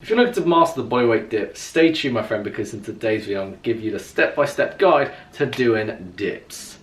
If you're looking to master the bodyweight dip, stay tuned my friend, because in today's video I'm going to give you the step-by-step guide to doing dips.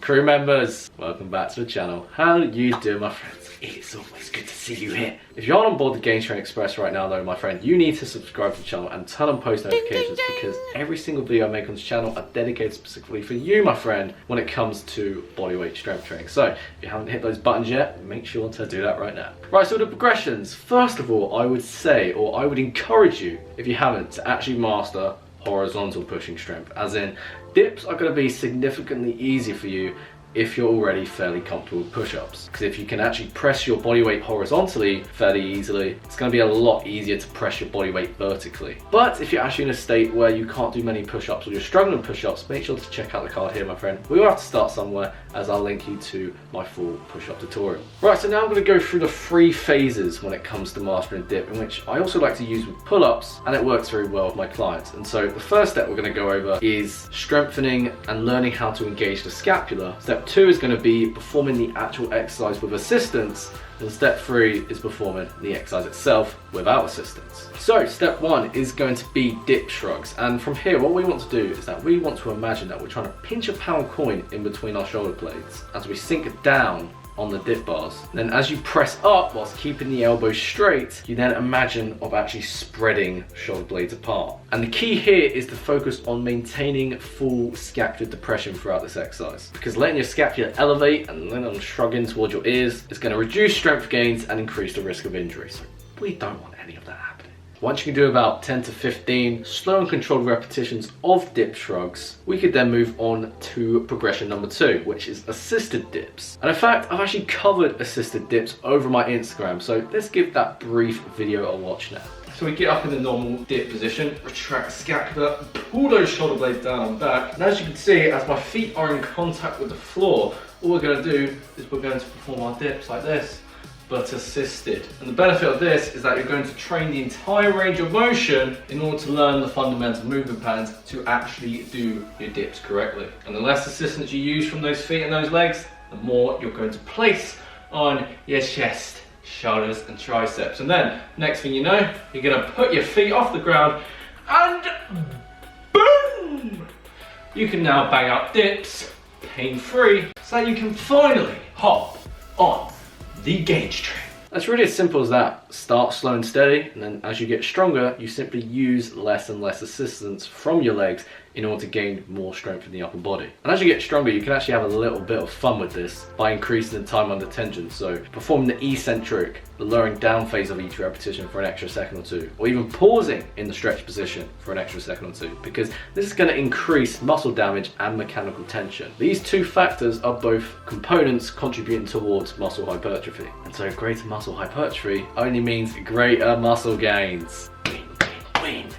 Crew members, welcome back to the channel. How you doing, my friends? It's always good to see you here. If you're on board the Gains Train Express right now though, my friend, you need to subscribe to the channel and turn on post notifications, because every single video I make on this channel are dedicated specifically for you, my friend, when it comes to bodyweight strength training. So if you haven't hit those buttons yet, make sure to do that right now. Right, so the progressions. First of all, I would say, or I would encourage you, if you haven't, to actually master horizontal pushing strength, as in dips are going to be significantly easier for you if you're already fairly comfortable with push-ups, because if you can actually press your body weight horizontally fairly easily, it's going to be a lot easier to press your body weight vertically. But if you're actually in a state where you can't do many push-ups, or you're struggling with push-ups, make sure to check out the card here, my friend. We will have to start somewhere, as I'll link you to my full push-up tutorial. Right, so now I'm going to go through the 3 phases when it comes to mastering dip, in which I also like to use with pull-ups, and it works very well with my clients. And so the first step we're going to go over is strengthening and learning how to engage the scapula. Step 2 is going to be performing the actual exercise with assistance, and step 3 is performing the exercise itself without assistance. So step 1 is going to be dip shrugs, and from here what we want to do is that we want to imagine that we're trying to pinch a pound coin in between our shoulder blades as we sink down on the dip bars. And then as you press up whilst keeping the elbows straight, you then imagine of actually spreading shoulder blades apart. And the key here is to focus on maintaining full scapular depression throughout this exercise, because letting your scapula elevate and then on shrugging towards your ears is going to reduce strength gains and increase the risk of injury. So we don't want any of that happening. Once you can do about 10 to 15 slow and controlled repetitions of dip shrugs, we could then move on to progression number 2, which is assisted dips. And in fact, I've actually covered assisted dips over my Instagram, so let's give that brief video a watch now. So we get up in the normal dip position, retract the scapula, pull those shoulder blades down and back. And as you can see, as my feet are in contact with the floor, all we're going to do is we're going to perform our dips like this, but assisted. And the benefit of this is that you're going to train the entire range of motion in order to learn the fundamental movement patterns to actually do your dips correctly. And the less assistance you use from those feet and those legs, the more you're going to place on your chest, shoulders and triceps. And then next thing you know, you're going to put your feet off the ground and boom! You can now bang out dips pain-free, so that you can finally hop on the Gains Train. That's really as simple as that. Start slow and steady, and then as you get stronger, you simply use less and less assistance from your legs in order to gain more strength in the upper body. And as you get stronger, you can actually have a little bit of fun with this by increasing the time under tension. So performing the eccentric, the lowering down phase of each repetition for an extra second or 2, or even pausing in the stretch position for an extra second or 2, because this is going to increase muscle damage and mechanical tension. These 2 factors are both components contributing towards muscle hypertrophy. And so greater muscle hypertrophy only means greater muscle gains.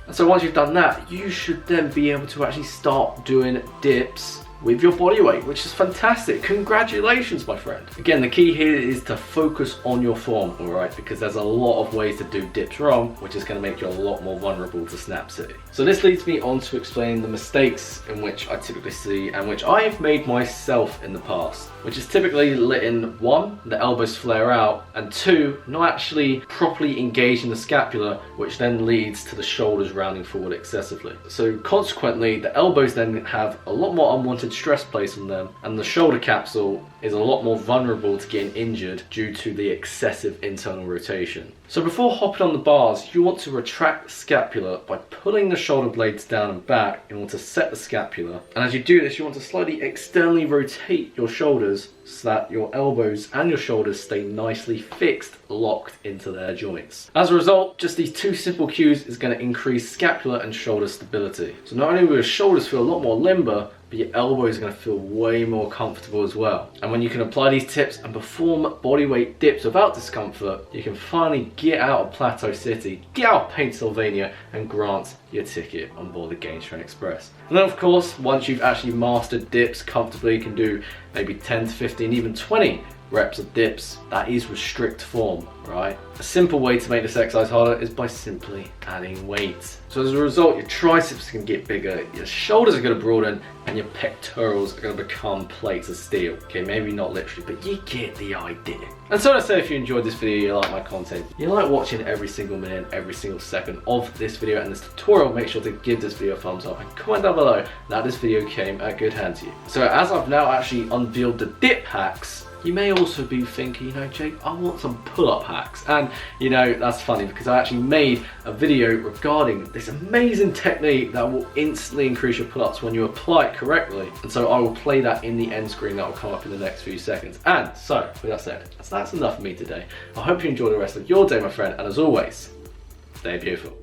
And so once you've done that, you should then be able to actually start doing dips with your body weight, which is fantastic. Congratulations, my friend. Again, the key here is to focus on your form, all right? Because there's a lot of ways to do dips wrong, which is going to make you a lot more vulnerable to snap city. So this leads me on to explain the mistakes in which I typically see and which I've made myself in the past, which is typically letting 1, the elbows flare out, and 2, not actually properly engaging the scapula, which then leads to the shoulders rounding forward excessively. So consequently, the elbows then have a lot more unwanted stress placed on them, and the shoulder capsule is a lot more vulnerable to getting injured due to the excessive internal rotation. So before hopping on the bars, you want to retract the scapula by pulling the shoulder blades down and back in order to set the scapula. And as you do this, you want to slightly externally rotate your shoulders so that your elbows and your shoulders stay nicely fixed, locked into their joints. As a result, just these 2 simple cues is going to increase scapular and shoulder stability. So not only will your shoulders feel a lot more limber, but your elbow is going to feel way more comfortable as well. And when you can apply these tips and perform bodyweight dips without discomfort, you can finally get out of Plateau City, get out of Pennsylvania, and grant your ticket on board the Gain Strength Express. And then of course, once you've actually mastered dips comfortably, you can do maybe 10 to 15, even 20 reps of dips. That is with strict form, right? A simple way to make this exercise harder is by simply adding weight. So as a result, your triceps can get bigger, your shoulders are going to broaden, and your pectorals are going to become plates of steel. Okay, maybe not literally, but you get the idea. And so let's say if you enjoyed this video, you like my content, you like watching every single minute, every single second of this video and this tutorial, make sure to give this video a thumbs up and comment down below that this video came at good hands to you. So as I've now actually unveiled the dip hacks, you may also be thinking, you know, Jake, I want some pull-up hacks. And you know, that's funny because I actually made a video regarding this amazing technique that will instantly increase your pull-ups when you apply it correctly. And so I will play that in the end screen that will come up in the next few seconds. And so, with that said, that's enough for me today. I hope you enjoy the rest of your day, my friend. And as always, stay beautiful.